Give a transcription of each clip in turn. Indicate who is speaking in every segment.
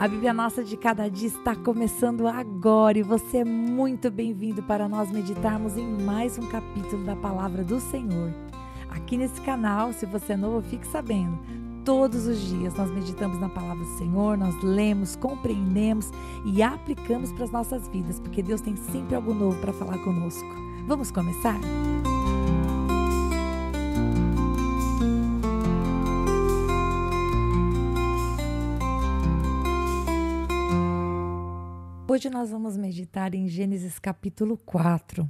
Speaker 1: A Bíblia Nossa de Cada Dia está começando agora e você é muito bem-vindo para nós meditarmos em mais um capítulo da Palavra do Senhor. Aqui nesse canal, se você é novo, fique sabendo, todos os dias nós meditamos na Palavra do Senhor, nós lemos, compreendemos e aplicamos para as nossas vidas, porque Deus tem sempre algo novo para falar conosco. Vamos começar? Hoje nós vamos meditar em Gênesis capítulo 4.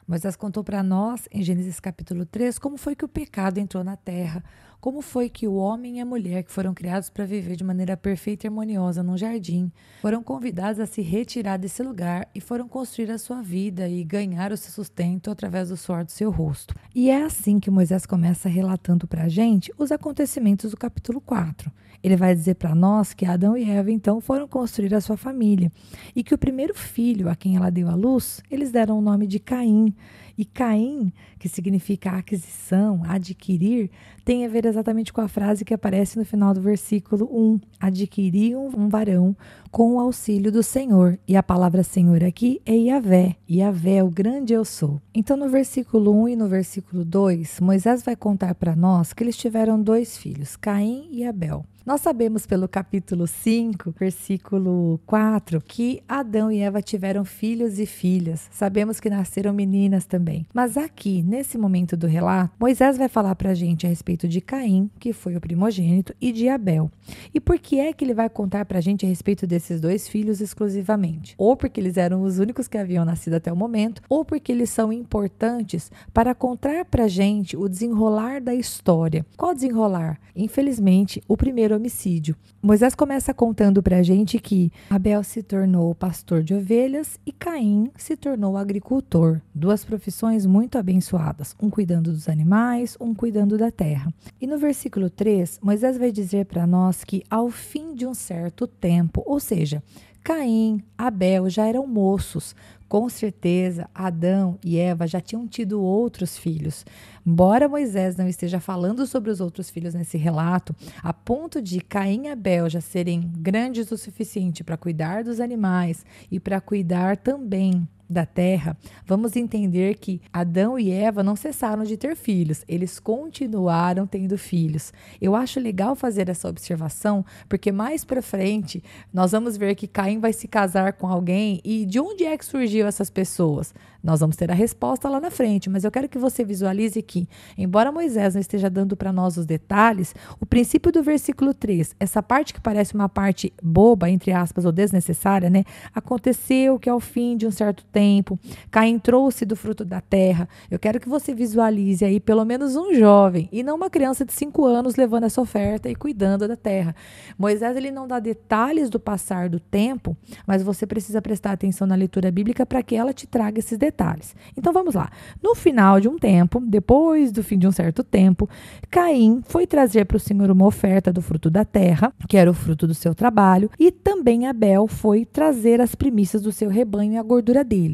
Speaker 1: Moisés contou para nós, em Gênesis capítulo 3, como foi que o pecado entrou na terra, como foi que o homem e a mulher, que foram criados para viver de maneira perfeita e harmoniosa num jardim, foram convidados a se retirar desse lugar e foram construir a sua vida e ganhar o seu sustento através do suor do seu rosto. E é assim que Moisés começa relatando para a gente os acontecimentos do capítulo 4. Ele vai dizer para nós que Adão e Eva, então, foram construir a sua família e que o primeiro filho a quem ela deu à luz, eles deram o nome de Caim. E Caim, que significa aquisição, adquirir, tem a ver exatamente com a frase que aparece no final do versículo 1. Adquiriam um varão com o auxílio do Senhor. E a palavra Senhor aqui é Yahvé. Yahvé, o grande eu sou. Então, no versículo 1 e no versículo 2, Moisés vai contar para nós que eles tiveram dois filhos, Caim e Abel. Nós sabemos pelo capítulo 5, versículo 4, que Adão e Eva tiveram filhos e filhas. Sabemos que nasceram meninas também. Mas aqui, nesse momento do relato, Moisés vai falar para a gente a respeito de Caim, que foi o primogênito, e de Abel. E por que é que ele vai contar para a gente a respeito desses dois filhos exclusivamente? Ou porque eles eram os únicos que haviam nascido até o momento, ou porque eles são importantes para contar para a gente o desenrolar da história. Qual desenrolar? Infelizmente, o primeiro homicídio. Moisés começa contando para a gente que Abel se tornou pastor de ovelhas e Caim se tornou agricultor. Duas profissões muito abençoadas, um cuidando dos animais, um cuidando da terra. E no versículo 3, Moisés vai dizer para nós que ao fim de um certo tempo, ou seja, Caim, Abel já eram moços. Com certeza, Adão e Eva já tinham tido outros filhos. Embora Moisés não esteja falando sobre os outros filhos nesse relato, a ponto de Caim e Abel já serem grandes o suficiente para cuidar dos animais e para cuidar também da terra, vamos entender que Adão e Eva não cessaram de ter filhos, eles continuaram tendo filhos. Eu acho legal fazer essa observação, porque mais para frente nós vamos ver que Caim vai se casar com alguém e de onde é que surgiu essas pessoas? Nós vamos ter a resposta lá na frente, mas eu quero que você visualize que, embora Moisés não esteja dando para nós os detalhes, o princípio do versículo 3, essa parte que parece uma parte boba, entre aspas, ou desnecessária, né? Aconteceu que ao fim de um certo tempo, Caim trouxe do fruto da terra. Eu quero que você visualize aí pelo menos um jovem e não uma criança de 5 anos levando essa oferta e cuidando da terra. Moisés, ele não dá detalhes do passar do tempo, mas você precisa prestar atenção na leitura bíblica para que ela te traga esses detalhes. Então vamos lá. No final de um tempo, depois do fim de um certo tempo, Caim foi trazer para o Senhor uma oferta do fruto da terra, que era o fruto do seu trabalho, e também Abel foi trazer as primícias do seu rebanho e a gordura deles.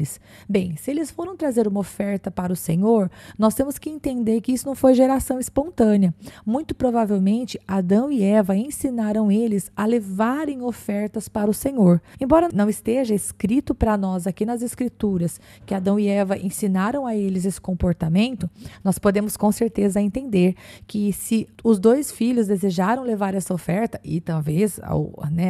Speaker 1: Bem, se eles foram trazer uma oferta para o Senhor, nós temos que entender que isso não foi geração espontânea. Muito provavelmente, Adão e Eva ensinaram eles a levarem ofertas para o Senhor. Embora não esteja escrito para nós aqui nas Escrituras que Adão e Eva ensinaram a eles esse comportamento, nós podemos com certeza entender que se os dois filhos desejaram levar essa oferta, e talvez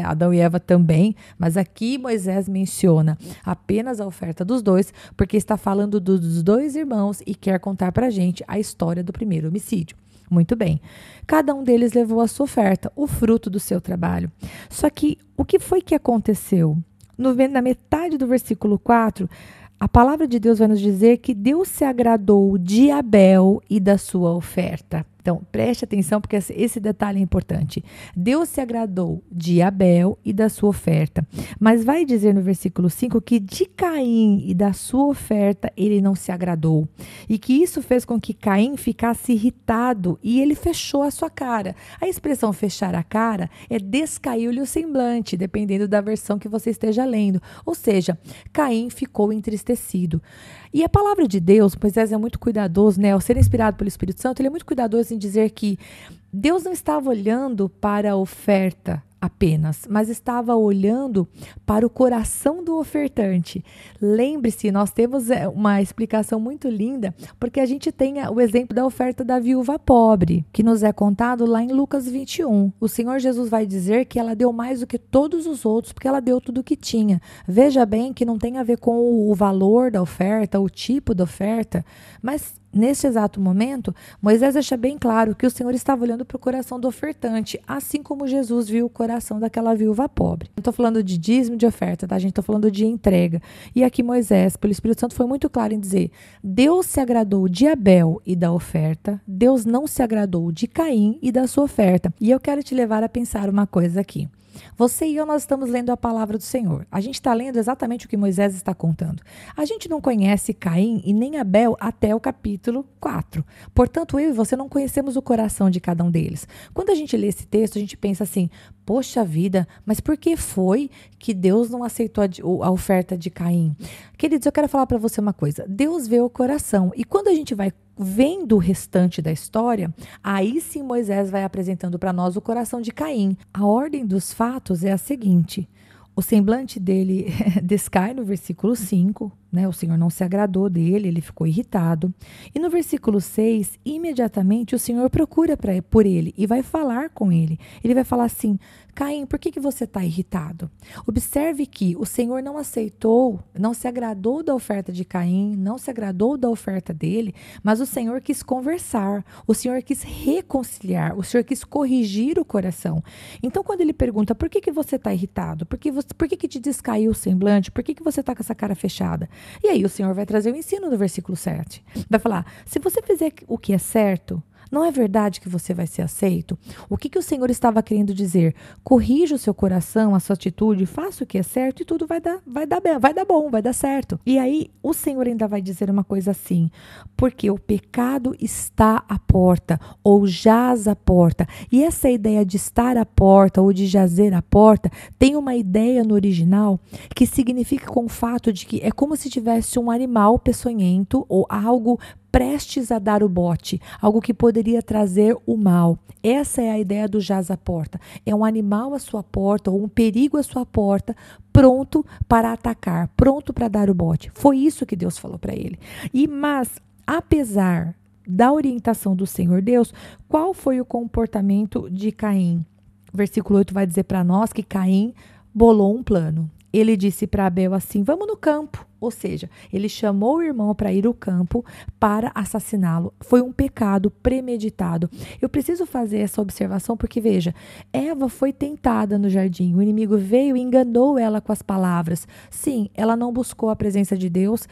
Speaker 1: Adão e Eva também, mas aqui Moisés menciona apenas a oferta dos dois, porque está falando dos dois irmãos e quer contar para a gente a história do primeiro homicídio. Muito bem, cada um deles levou a sua oferta, o fruto do seu trabalho. Só que o que foi que aconteceu? Na metade do versículo 4, a palavra de Deus vai nos dizer que Deus se agradou de Abel e da sua oferta. Então, preste atenção porque esse detalhe é importante. Deus se agradou de Abel e da sua oferta. Mas vai dizer no versículo 5 que de Caim e da sua oferta ele não se agradou. E que isso fez com que Caim ficasse irritado e ele fechou a sua cara. A expressão fechar a cara é descaiu-lhe o semblante, dependendo da versão que você esteja lendo. Ou seja, Caim ficou entristecido. E a palavra de Deus, Moisés é muito cuidadoso, né? Ao ser inspirado pelo Espírito Santo, ele é muito cuidadoso em dizer que Deus não estava olhando para a oferta. apenas, mas estava olhando para o coração do ofertante. Lembre-se, nós temos uma explicação muito linda, porque a gente tem o exemplo da oferta da viúva pobre, que nos é contado lá em Lucas 21. O Senhor Jesus vai dizer que ela deu mais do que todos os outros, porque ela deu tudo o que tinha. Veja bem que não tem a ver com o valor da oferta, o tipo da oferta, mas neste exato momento, Moisés deixa bem claro que o Senhor estava olhando para o coração do ofertante, assim como Jesus viu o coração daquela viúva pobre. Não estou falando de dízimo de oferta, tá, gente? Estou falando de entrega. E aqui Moisés, pelo Espírito Santo, foi muito claro em dizer: Deus se agradou de Abel e da oferta, Deus não se agradou de Caim e da sua oferta. E eu quero te levar a pensar uma coisa aqui. Você e eu, nós estamos lendo a palavra do Senhor. A gente está lendo exatamente o que Moisés está contando. A gente não conhece Caim e nem Abel até o capítulo 4. Portanto, eu e você não conhecemos o coração de cada um deles. Quando a gente lê esse texto, a gente pensa assim: poxa vida, mas por que foi que Deus não aceitou a oferta de Caim? Queridos, eu quero falar para você uma coisa. Deus vê o coração. E quando a gente vai vendo o restante da história, aí sim Moisés vai apresentando para nós o coração de Caim. A ordem dos fatos é a seguinte: o semblante dele descai no versículo 5, né? O Senhor não se agradou dele, ele ficou irritado. E no versículo 6, imediatamente o Senhor procura por ele e vai falar com ele. Ele vai falar assim: Caim, por que você está irritado? Observe que o Senhor não aceitou, não se agradou da oferta de Caim, não se agradou da oferta dele, mas o Senhor quis conversar, o Senhor quis reconciliar, o Senhor quis corrigir o coração. Então, quando ele pergunta: por que você está irritado? Por que te descaiu o semblante? Por que você está com essa cara fechada? E aí o Senhor vai trazer o ensino do versículo 7. Vai falar: se você fizer o que é certo, não é verdade que você vai ser aceito? O que o Senhor estava querendo dizer? Corrija o seu coração, a sua atitude, faça o que é certo e tudo vai dar bom, vai dar certo. E aí o Senhor ainda vai dizer uma coisa assim: porque o pecado está à porta, ou jaz à porta. E essa ideia de estar à porta ou de jazer à porta tem uma ideia no original que significa com o fato de que é como se tivesse um animal peçonhento ou algo prestes a dar o bote, algo que poderia trazer o mal. Essa é a ideia do jaz à porta. É um animal à sua porta ou um perigo à sua porta, pronto para atacar, pronto para dar o bote. Foi isso que Deus falou para ele. Mas, apesar da orientação do Senhor Deus, qual foi o comportamento de Caim? Versículo 8 vai dizer para nós que Caim bolou um plano. Ele disse para Abel assim: vamos no campo. Ou seja, ele chamou o irmão para ir ao campo para assassiná-lo. Foi um pecado premeditado. Eu preciso fazer essa observação porque, veja, Eva foi tentada no jardim. O inimigo veio e enganou ela com as palavras. Sim, ela não buscou a presença de Deus,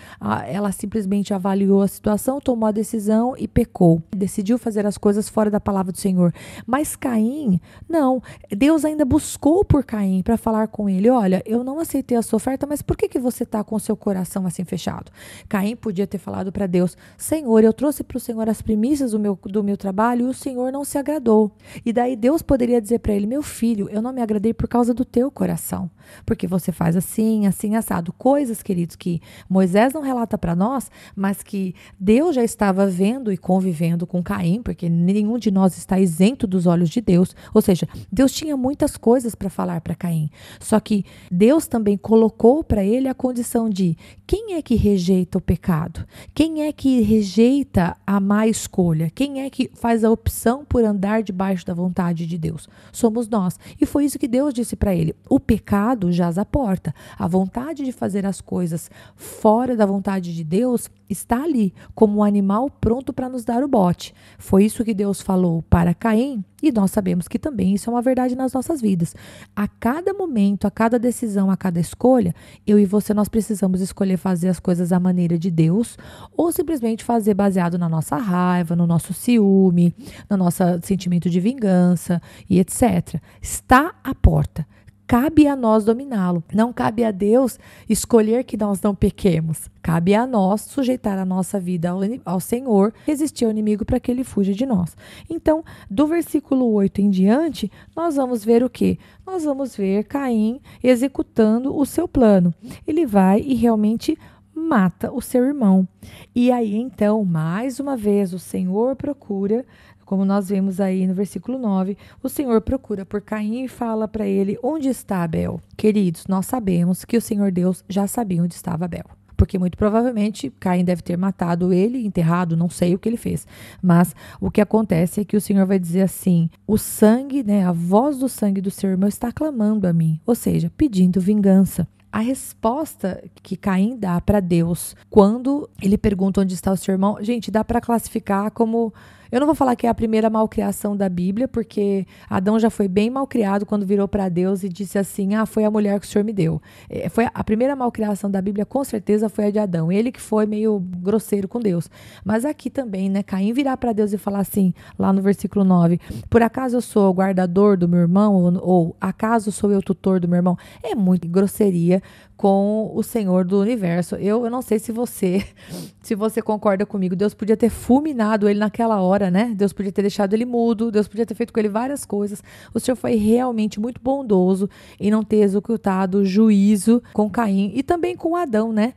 Speaker 1: ela simplesmente avaliou a situação, tomou a decisão e pecou. Decidiu fazer as coisas fora da palavra do Senhor. Mas Caim, não. Deus ainda buscou por Caim para falar com ele: olha, eu não aceitei a sua oferta, mas por que você está com o seu coração assim fechado? Caim podia ter falado para Deus: Senhor, eu trouxe para o Senhor as primícias do meu trabalho e o Senhor não se agradou. E daí Deus poderia dizer para ele: meu filho, eu não me agradei por causa do teu coração, porque você faz assim, assim, assado. Coisas, queridos, que Moisés não relata para nós, mas que Deus já estava vendo e convivendo com Caim, porque nenhum de nós está isento dos olhos de Deus. Ou seja, Deus tinha muitas coisas para falar para Caim. Só que Deus também colocou para ele a condição de: quem é que rejeita o pecado? Quem é que rejeita a má escolha? Quem é que faz a opção por andar debaixo da vontade de Deus? Somos nós. E foi isso que Deus disse para ele: o pecado jaz à porta. A vontade de fazer as coisas fora da vontade de Deus está ali, como um animal pronto para nos dar o bote. Foi isso que Deus falou para Caim, e nós sabemos que também isso é uma verdade nas nossas vidas. A cada momento, a cada decisão, a cada escolha, eu e você, nós precisamos escolher fazer as coisas à maneira de Deus, ou simplesmente fazer baseado na nossa raiva, no nosso ciúme, no nosso sentimento de vingança e etc. Está à porta. Cabe a nós dominá-lo. Não cabe a Deus escolher que nós não pequemos. Cabe a nós sujeitar a nossa vida ao Senhor, resistir ao inimigo para que ele fuja de nós. Então, do versículo 8 em diante, nós vamos ver o quê? Nós vamos ver Caim executando o seu plano. Ele vai e realmente mata o seu irmão. E aí, então, mais uma vez, o Senhor procura, como nós vemos aí no versículo 9, o Senhor procura por Caim e fala para ele: onde está Abel? Queridos, nós sabemos que o Senhor Deus já sabia onde estava Abel. Porque muito provavelmente Caim deve ter matado ele, enterrado, não sei o que ele fez. Mas o que acontece é que o Senhor vai dizer assim: o sangue, né, a voz do sangue do seu irmão está clamando a mim, ou seja, pedindo vingança. A resposta que Caim dá para Deus quando ele pergunta onde está o seu irmão, gente, dá para classificar como... Eu não vou falar que é a primeira malcriação da Bíblia, porque Adão já foi bem malcriado quando virou para Deus e disse assim: foi a mulher que o Senhor me deu. Foi a primeira malcriação da Bíblia, com certeza foi a de Adão. Ele que foi meio grosseiro com Deus. Mas aqui também, né, Caim virar para Deus e falar assim, lá no versículo 9, por acaso eu sou o guardador do meu irmão? Ou acaso sou eu o tutor do meu irmão? É muito grosseria com o Senhor do universo. Eu não sei se você concorda comigo. Deus podia ter fulminado ele naquela hora, né? Deus podia ter deixado ele mudo, Deus podia ter feito com ele várias coisas. O Senhor foi realmente muito bondoso em não ter executado o juízo com Caim e também com Adão, né?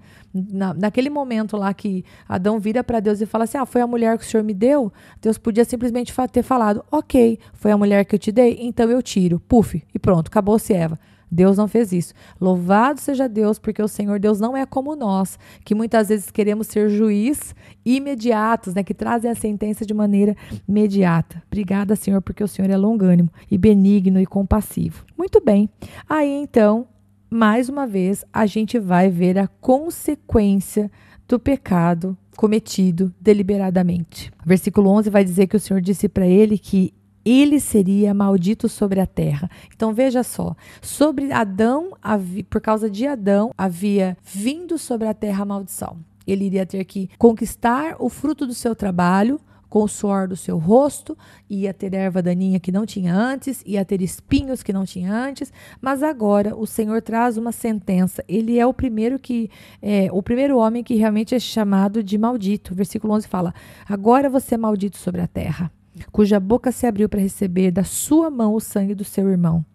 Speaker 1: Naquele momento lá que Adão vira para Deus e fala assim: foi a mulher que o Senhor me deu, Deus podia simplesmente ter falado: ok, foi a mulher que eu te dei, então eu tiro, puf, e pronto, acabou-se Eva. Deus não fez isso. Louvado seja Deus, porque o Senhor Deus não é como nós, que muitas vezes queremos ser juiz imediatos, né, que trazem a sentença de maneira imediata. Obrigada, Senhor, porque o Senhor é longânimo e benigno e compassivo. Muito bem. Aí, então, mais uma vez, a gente vai ver a consequência do pecado cometido deliberadamente. Versículo 11 vai dizer que o Senhor disse para ele que ele seria maldito sobre a terra. Então veja só, sobre Adão, por causa de Adão, havia vindo sobre a terra a maldição. Ele iria ter que conquistar o fruto do seu trabalho, com o suor do seu rosto, ia ter erva daninha que não tinha antes, ia ter espinhos que não tinha antes, mas agora o Senhor traz uma sentença. Ele é o primeiro homem que realmente é chamado de maldito. O versículo 11 fala: agora você é maldito sobre a terra, cuja boca se abriu para receber da sua mão o sangue do seu irmão.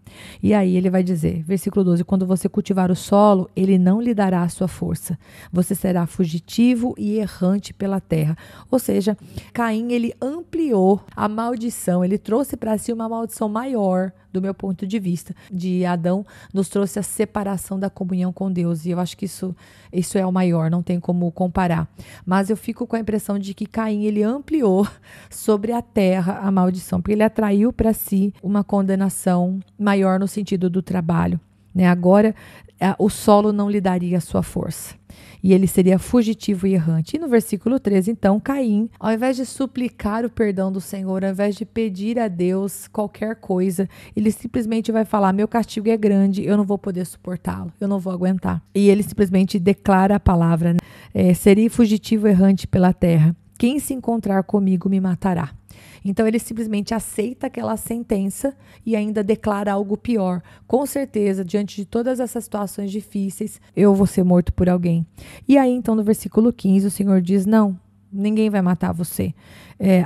Speaker 1: E aí ele vai dizer, versículo 12, quando você cultivar o solo, ele não lhe dará a sua força. Você será fugitivo e errante pela terra. Ou seja, Caim, ele ampliou a maldição, ele trouxe para si uma maldição maior, do meu ponto de vista. De Adão, nos trouxe a separação da comunhão com Deus. E eu acho que isso é o maior, não tem como comparar. Mas eu fico com a impressão de que Caim, ele ampliou sobre a terra a maldição, porque ele atraiu para si uma condenação maior no sentido do trabalho, né? Agora, o solo não lhe daria a sua força. E ele seria fugitivo e errante. E no versículo 13, então, Caim, ao invés de suplicar o perdão do Senhor, ao invés de pedir a Deus qualquer coisa, ele simplesmente vai falar: meu castigo é grande, eu não vou poder suportá-lo, eu não vou aguentar. E ele simplesmente declara a palavra, né? Serei fugitivo e errante pela terra. Quem se encontrar comigo me matará. Então ele simplesmente aceita aquela sentença e ainda declara algo pior. Com certeza, diante de todas essas situações difíceis, eu vou ser morto por alguém. E aí, então, no versículo 15, o Senhor diz: não, ninguém vai matar você.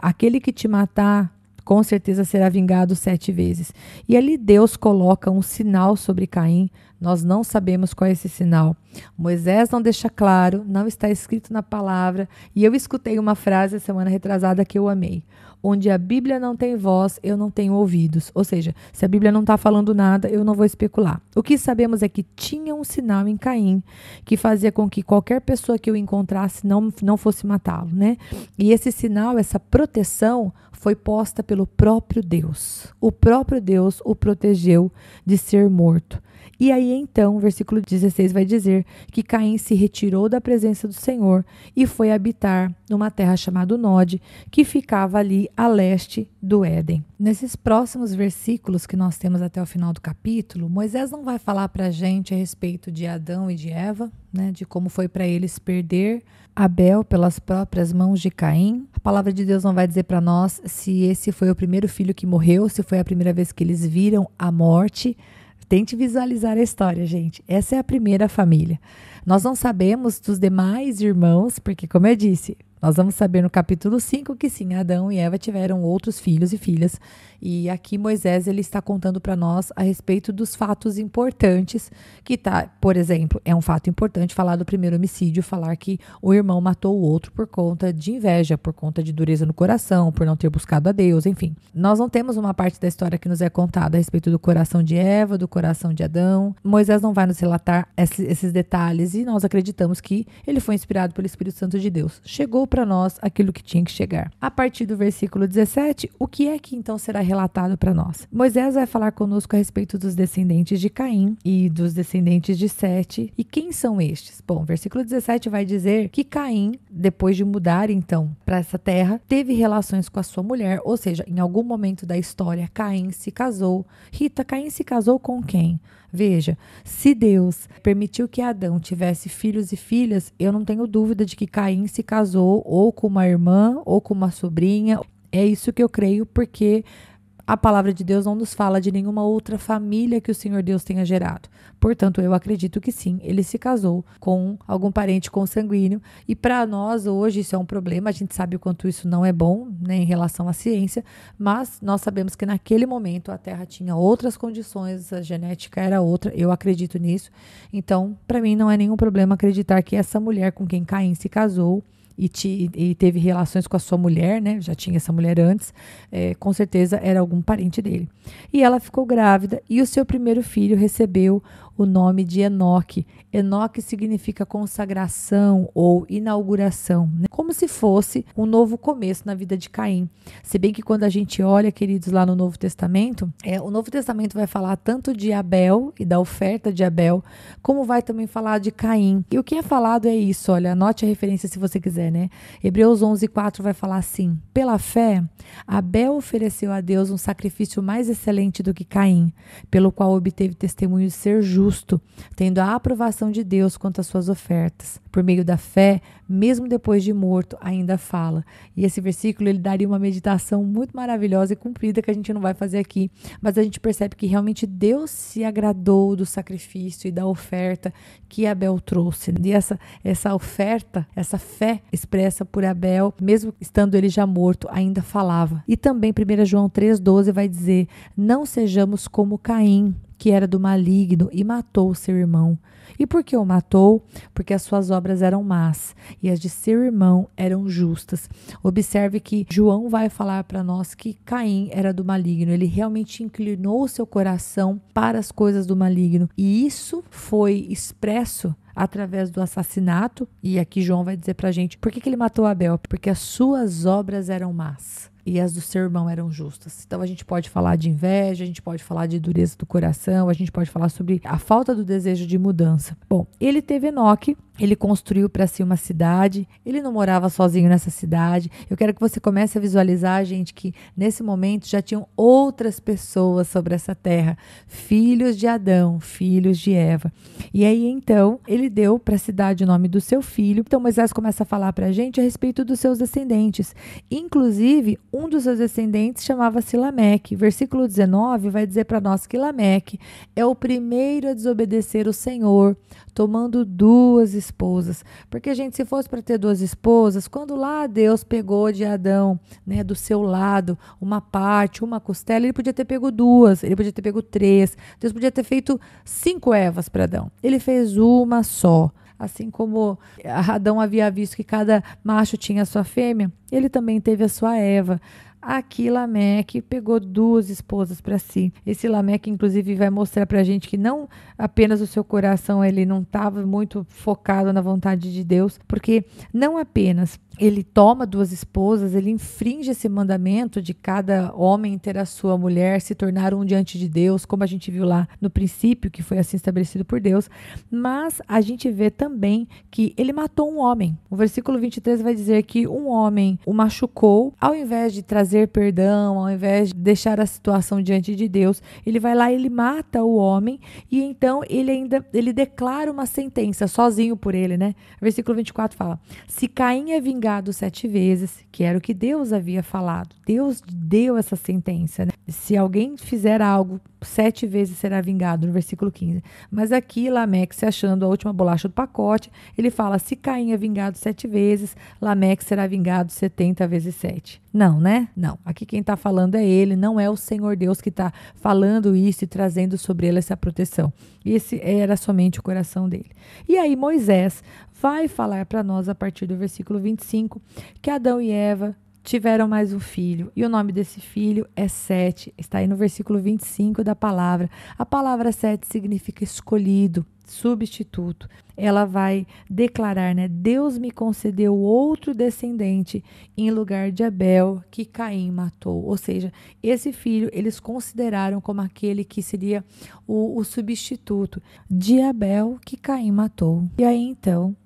Speaker 1: Aquele que te matar, com certeza será vingado 7 vezes. E ali Deus coloca um sinal sobre Caim. Nós não sabemos qual é esse sinal. Moisés não deixa claro, não está escrito na palavra. E eu escutei uma frase a semana retrasada que eu amei. Onde a Bíblia não tem voz, eu não tenho ouvidos. Ou seja, se a Bíblia não está falando nada, eu não vou especular. O que sabemos é que tinha um sinal em Caim que fazia com que qualquer pessoa que o encontrasse não fosse matá-lo, né? E esse sinal, essa proteção, foi posta pelo próprio Deus. O próprio Deus o protegeu de ser morto. E aí, então, o versículo 16 vai dizer que Caim se retirou da presença do Senhor e foi habitar numa terra chamada Nod, que ficava ali a leste do Éden. Nesses próximos versículos que nós temos até o final do capítulo, Moisés não vai falar para a gente a respeito de Adão e de Eva, né, de como foi para eles perder Abel pelas próprias mãos de Caim. A palavra de Deus não vai dizer para nós se esse foi o primeiro filho que morreu, se foi a primeira vez que eles viram a morte. Tente visualizar a história, gente. Essa é a primeira família. Nós não sabemos dos demais irmãos, porque, como eu disse, Nós vamos saber no capítulo 5 que sim, Adão e Eva tiveram outros filhos e filhas. E aqui Moisés ele está contando para nós a respeito dos fatos importantes que tá, por exemplo, é um fato importante falar do primeiro homicídio, falar que o irmão matou o outro por conta de inveja, por conta de dureza no coração, por não ter buscado a Deus, enfim. Nós não temos uma parte da história que nos é contada a respeito do coração de Eva, do coração de Adão. Moisés não vai nos relatar esses detalhes e nós acreditamos que ele foi inspirado pelo Espírito Santo de Deus. Chegou para nós aquilo que tinha que chegar. A partir do versículo 17, o que é que então será relatado para nós? Moisés vai falar conosco a respeito dos descendentes de Caim e dos descendentes de Sete. E quem são estes? Bom, versículo 17 vai dizer que Caim, depois de mudar então para essa terra, teve relações com a sua mulher, ou seja, em algum momento da história, Caim se casou. Rita, Caim se casou com quem? Veja, se Deus permitiu que Adão tivesse filhos e filhas, eu não tenho dúvida de que Caim se casou ou com uma irmã ou com uma sobrinha. É isso que eu creio, porque a palavra de Deus não nos fala de nenhuma outra família que o Senhor Deus tenha gerado. Portanto, eu acredito que sim, ele se casou com algum parente consanguíneo. E para nós, hoje, isso é um problema. A gente sabe o quanto isso não é bom, né, em relação à ciência. Mas nós sabemos que naquele momento a Terra tinha outras condições, a genética era outra. Eu acredito nisso. Então, para mim, não é nenhum problema acreditar que essa mulher com quem Caim se casou e teve relações com a sua mulher, né? Já tinha essa mulher antes, com certeza era algum parente dele. E ela ficou grávida e o seu primeiro filho recebeu o nome de Enoque. Enoque significa consagração ou inauguração, né? Como se fosse um novo começo na vida de Caim. Se bem que quando a gente olha, queridos, lá no Novo Testamento, o Novo Testamento vai falar tanto de Abel e da oferta de Abel, como vai também falar de Caim. E o que é falado é isso, olha, anote a referência se você quiser, né? Hebreus 11:4 vai falar assim: pela fé, Abel ofereceu a Deus um sacrifício mais excelente do que Caim, pelo qual obteve testemunho de ser justo, tendo a aprovação de Deus quanto às suas ofertas. Por meio da fé, mesmo depois de morto, ainda fala. E esse versículo, ele daria uma meditação muito maravilhosa e comprida que a gente não vai fazer aqui, mas a gente percebe que realmente Deus se agradou do sacrifício e da oferta que Abel trouxe. E essa oferta, essa fé expressa por Abel, mesmo estando ele já morto, ainda falava. E também 1 João 3,12 vai dizer: não sejamos como Caim, que era do maligno e matou seu irmão. E por que o matou? Porque as suas obras eram más e as de seu irmão eram justas. Observe que João vai falar para nós que Caim era do maligno. Ele realmente inclinou seu coração para as coisas do maligno. E isso foi expresso através do assassinato. E aqui João vai dizer para a gente por que ele matou Abel. Porque as suas obras eram más e as do seu irmão eram justas. Então a gente pode falar de inveja, a gente pode falar de dureza do coração, a gente pode falar sobre a falta do desejo de mudança. Bom, ele teve Enoque, ele construiu para si uma cidade, ele não morava sozinho nessa cidade. Eu quero que você comece a visualizar, gente, que nesse momento já tinham outras pessoas sobre essa terra, filhos de Adão, filhos de Eva. E aí então ele deu para a cidade o nome do seu filho. Então Moisés começa a falar para a gente a respeito dos seus descendentes. Inclusive, um dos seus descendentes chamava-se Lameque. Versículo 19 vai dizer para nós que Lameque é o primeiro a desobedecer o Senhor, tomando 2 esposas. Porque, gente, se fosse para ter 2 esposas, quando lá Deus pegou de Adão, né, do seu lado, uma parte, uma costela, ele podia ter pego 2, ele podia ter pego 3. Deus podia ter feito 5 Evas para Adão. Ele fez uma só. Assim como Adão havia visto que cada macho tinha a sua fêmea, ele também teve a sua Eva. Aqui Lameque pegou 2 esposas para si. Esse Lameque, inclusive, vai mostrar para a gente que não apenas o seu coração ele não estava muito focado na vontade de Deus, porque não apenas ele toma 2 esposas, ele infringe esse mandamento de cada homem ter a sua mulher, se tornar um diante de Deus, como a gente viu lá no princípio, que foi assim estabelecido por Deus, mas a gente vê também que ele matou um homem. O versículo 23 vai dizer que um homem o machucou, ao invés de trazer trazer perdão, ao invés de deixar a situação diante de Deus, ele vai lá e ele mata o homem, e então ele declara uma sentença sozinho por ele, né? Versículo 24 fala: se Caim é vingado 7 vezes, que era o que Deus havia falado, Deus deu essa sentença, né? Se alguém fizer algo, 7 vezes será vingado, no versículo 15. Mas aqui, Lameque, se achando a última bolacha do pacote, ele fala: se Caim é vingado 7 vezes, Lameque será vingado 70 vezes 7. Não, né? Não. Aqui quem está falando é ele, não é o Senhor Deus que está falando isso e trazendo sobre ele essa proteção. Esse era somente o coração dele. E aí Moisés vai falar para nós, a partir do versículo 25, que Adão e Eva tiveram mais um filho, e o nome desse filho é Sete. Está aí no versículo 25 da palavra. A palavra Sete significa escolhido, substituto. Ela vai declarar, né? Deus me concedeu outro descendente em lugar de Abel, que Caim matou. Ou seja, esse filho eles consideraram como aquele que seria o substituto de Abel, que Caim matou. E aí então,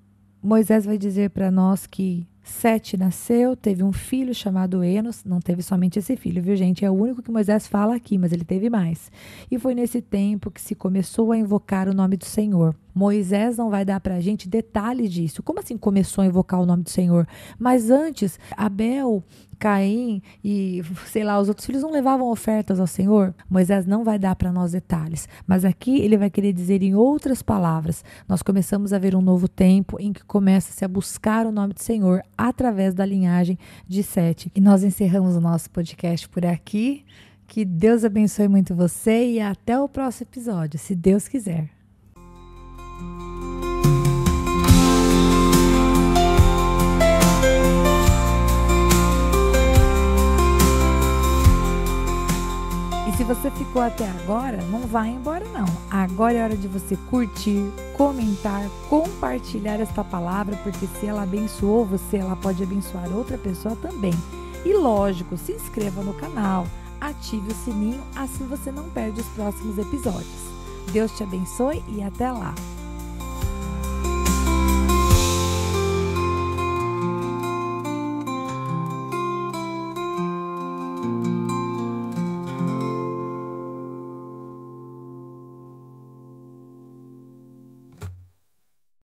Speaker 1: Moisés vai dizer para nós que Sete nasceu, teve um filho chamado Enos, não teve somente esse filho, viu gente? É o único que Moisés fala aqui, mas ele teve mais. E foi nesse tempo que se começou a invocar o nome do Senhor. Moisés não vai dar para a gente detalhes disso. Como assim começou a invocar o nome do Senhor? Mas antes, Abel, Caim e, sei lá, os outros filhos não levavam ofertas ao Senhor? Moisés não vai dar para nós detalhes. Mas aqui ele vai querer dizer em outras palavras. Nós começamos a ver um novo tempo em que começa-se a buscar o nome do Senhor através da linhagem de Sete. E nós encerramos o nosso podcast por aqui. Que Deus abençoe muito você e até o próximo episódio, se Deus quiser. Se você ficou até agora, não vai embora não. Agora é hora de você curtir, comentar, compartilhar esta palavra, porque se ela abençoou você, ela pode abençoar outra pessoa também. E lógico, se inscreva no canal, ative o sininho, assim você não perde os próximos episódios. Deus te abençoe e até lá!